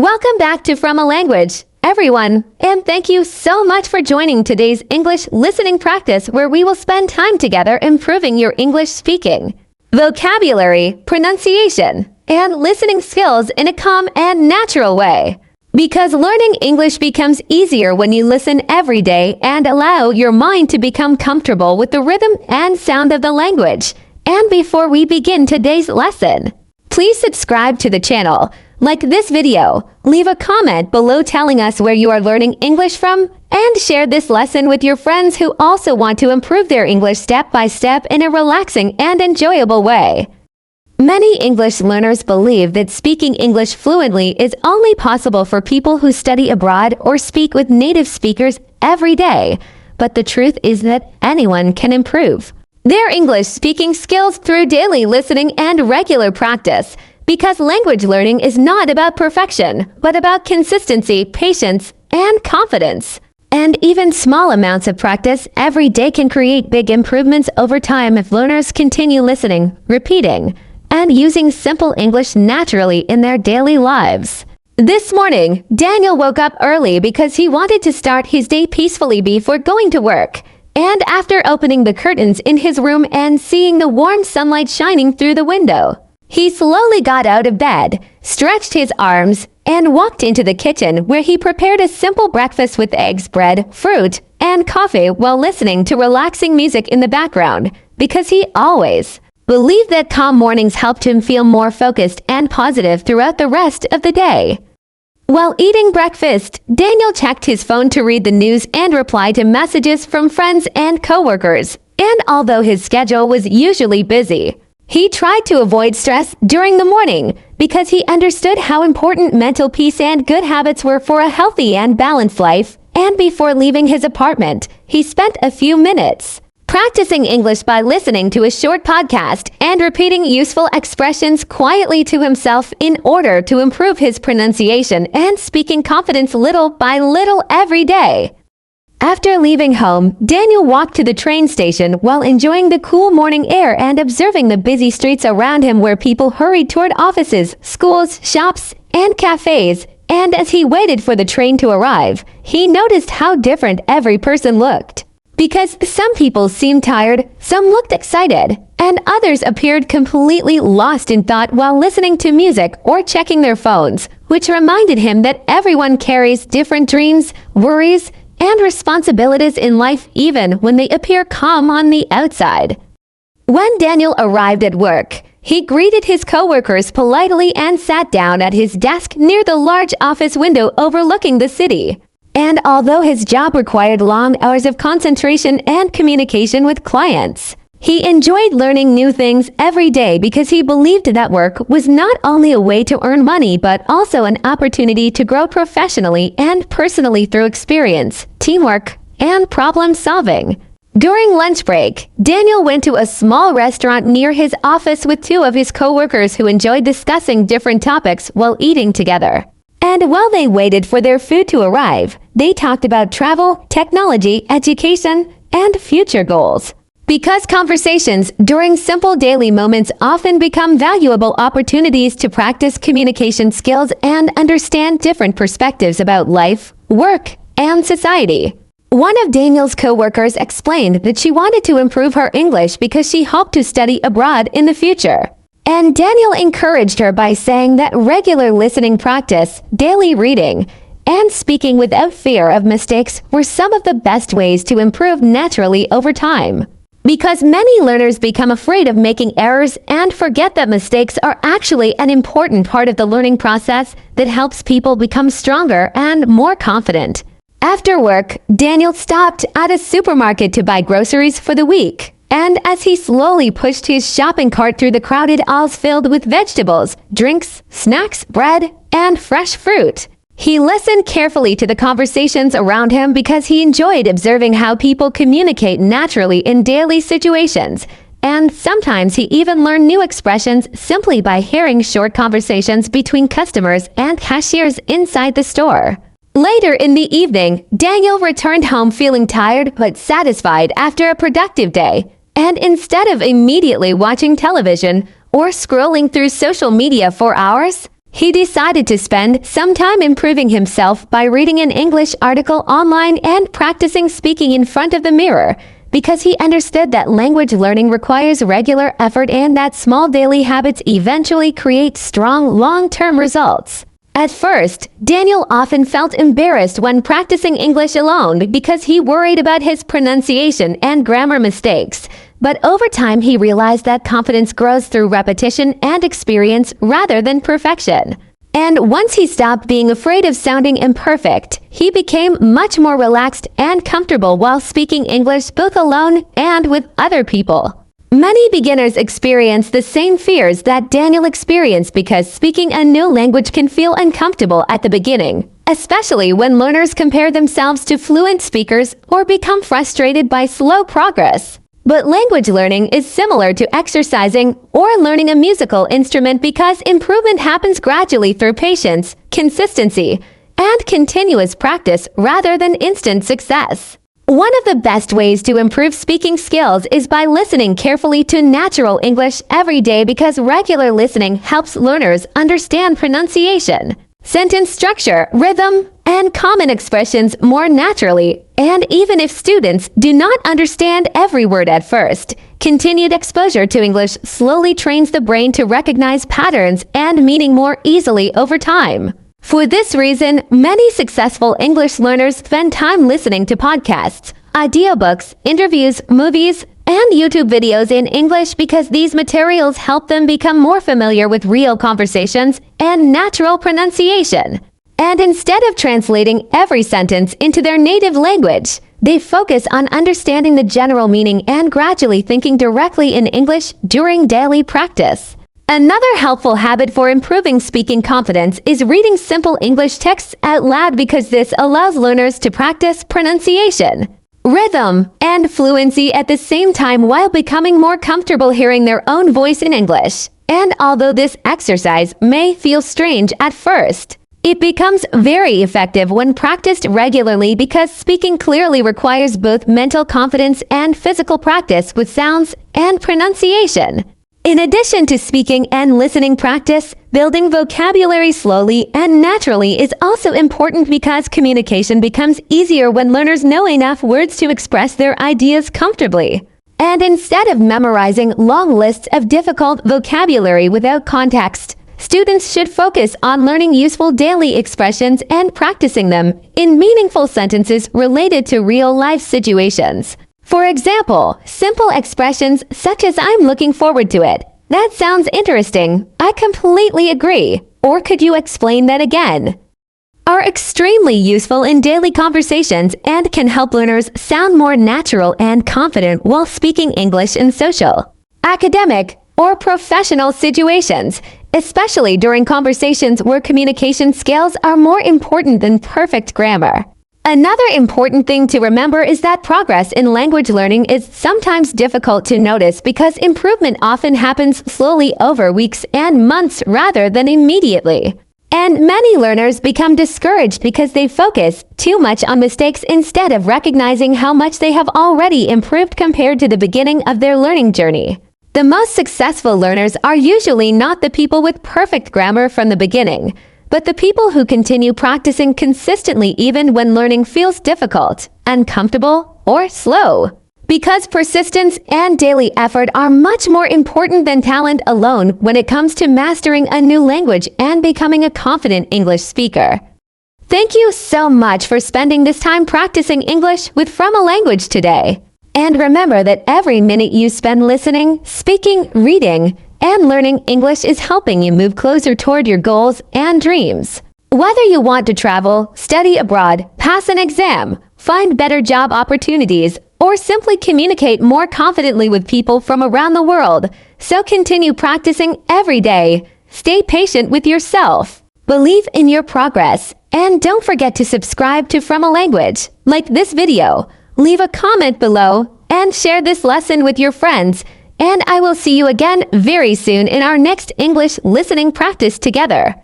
Welcome back to From a Language, everyone, and thank you so much for joining today's English listening practice where we will spend time together improving your English speaking, vocabulary, pronunciation, and listening skills in a calm and natural way. Because learning English becomes easier when you listen every day and allow your mind to become comfortable with the rhythm and sound of the language. And before we begin today's lesson, please subscribe to the channel, like this video, leave a comment below telling us where you are learning English from, and share this lesson with your friends who also want to improve their English step by step in a relaxing and enjoyable way. Many English learners believe that speaking English fluently is only possible for people who study abroad or speak with native speakers every day, but the truth is that anyone can improve their English speaking skills through daily listening and regular practice. Because language learning is not about perfection, but about consistency, patience, and confidence. And even small amounts of practice every day can create big improvements over time if learners continue listening, repeating, and using simple English naturally in their daily lives. This morning, Daniel woke up early because he wanted to start his day peacefully before going to work. And after opening the curtains in his room and seeing the warm sunlight shining through the window, he slowly got out of bed, stretched his arms, and walked into the kitchen where he prepared a simple breakfast with eggs, bread, fruit, and coffee while listening to relaxing music in the background, because he always believed that calm mornings helped him feel more focused and positive throughout the rest of the day. While eating breakfast, Daniel checked his phone to read the news and reply to messages from friends and coworkers. And although his schedule was usually busy, he tried to avoid stress during the morning because he understood how important mental peace and good habits were for a healthy and balanced life. And before leaving his apartment, he spent a few minutes practicing English by listening to a short podcast and repeating useful expressions quietly to himself in order to improve his pronunciation and speaking confidence little by little every day. After leaving home, Daniel walked to the train station while enjoying the cool morning air and observing the busy streets around him where people hurried toward offices, schools, shops, and cafes. And as he waited for the train to arrive, he noticed how different every person looked. Because some people seemed tired, some looked excited, and others appeared completely lost in thought while listening to music or checking their phones, which reminded him that everyone carries different dreams, worries, and responsibilities in life even when they appear calm on the outside. When Daniel arrived at work, he greeted his coworkers politely and sat down at his desk near the large office window overlooking the city. And although his job required long hours of concentration and communication with clients, he enjoyed learning new things every day because he believed that work was not only a way to earn money but also an opportunity to grow professionally and personally through experience, teamwork, and problem solving. During lunch break, Daniel went to a small restaurant near his office with two of his coworkers who enjoyed discussing different topics while eating together. And while they waited for their food to arrive, they talked about travel, technology, education, and future goals. Because conversations during simple daily moments often become valuable opportunities to practice communication skills and understand different perspectives about life, work, and society. One of Daniel's coworkers explained that she wanted to improve her English because she hoped to study abroad in the future. And Daniel encouraged her by saying that regular listening practice, daily reading, and speaking without fear of mistakes were some of the best ways to improve naturally over time. Because many learners become afraid of making errors and forget that mistakes are actually an important part of the learning process that helps people become stronger and more confident. After work, Daniel stopped at a supermarket to buy groceries for the week. And as he slowly pushed his shopping cart through the crowded aisles filled with vegetables, drinks, snacks, bread, and fresh fruit, he listened carefully to the conversations around him because he enjoyed observing how people communicate naturally in daily situations. And sometimes he even learned new expressions simply by hearing short conversations between customers and cashiers inside the store. Later in the evening, Daniel returned home feeling tired but satisfied after a productive day. And instead of immediately watching television or scrolling through social media for hours, He decided to spend some time improving himself by reading an English article online and practicing speaking in front of the mirror, because he understood that language learning requires regular effort and that small daily habits eventually create strong long-term results. At first, Daniel often felt embarrassed when practicing English alone because he worried about his pronunciation and grammar mistakes. But over time, he realized that confidence grows through repetition and experience rather than perfection. And once he stopped being afraid of sounding imperfect, he became much more relaxed and comfortable while speaking English both alone and with other people. Many beginners experience the same fears that Daniel experienced because speaking a new language can feel uncomfortable at the beginning, especially when learners compare themselves to fluent speakers or become frustrated by slow progress. But language learning is similar to exercising or learning a musical instrument because improvement happens gradually through patience, consistency, and continuous practice rather than instant success. One of the best ways to improve speaking skills is by listening carefully to natural English every day because regular listening helps learners understand pronunciation, sentence structure, rhythm, and common expressions more naturally. And even if students do not understand every word at first, continued exposure to English slowly trains the brain to recognize patterns and meaning more easily over time. For this reason, many successful English learners spend time listening to podcasts, audiobooks, interviews, movies, and YouTube videos in English because these materials help them become more familiar with real conversations and natural pronunciation. And instead of translating every sentence into their native language, they focus on understanding the general meaning and gradually thinking directly in English during daily practice. Another helpful habit for improving speaking confidence is reading simple English texts out loud because this allows learners to practice pronunciation, rhythm, and fluency at the same time while becoming more comfortable hearing their own voice in English. And although this exercise may feel strange at first, it becomes very effective when practiced regularly because speaking clearly requires both mental confidence and physical practice with sounds and pronunciation. In addition to speaking and listening practice, building vocabulary slowly and naturally is also important because communication becomes easier when learners know enough words to express their ideas comfortably. And instead of memorizing long lists of difficult vocabulary without context, students should focus on learning useful daily expressions and practicing them in meaningful sentences related to real-life situations. For example, simple expressions such as "I'm looking forward to it," "That sounds interesting," "I completely agree," or "Could you explain that again?" are extremely useful in daily conversations and can help learners sound more natural and confident while speaking English in social, academic, or professional situations, especially during conversations where communication skills are more important than perfect grammar. Another important thing to remember is that progress in language learning is sometimes difficult to notice because improvement often happens slowly over weeks and months rather than immediately. And many learners become discouraged because they focus too much on mistakes instead of recognizing how much they have already improved compared to the beginning of their learning journey. The most successful learners are usually not the people with perfect grammar from the beginning, but the people who continue practicing consistently even when learning feels difficult, uncomfortable, or slow. Because persistence and daily effort are much more important than talent alone when it comes to mastering a new language and becoming a confident English speaker. Thank you so much for spending this time practicing English with From a Language today. And remember that every minute you spend listening, speaking, reading, and learning English is helping you move closer toward your goals and dreams. Whether you want to travel, study abroad, pass an exam, find better job opportunities, or simply communicate more confidently with people from around the world, so continue practicing every day. Stay patient with yourself. Believe in your progress. And don't forget to subscribe to From a Language, like this video, leave a comment below, and share this lesson with your friends. And I will see you again very soon in our next English listening practice together.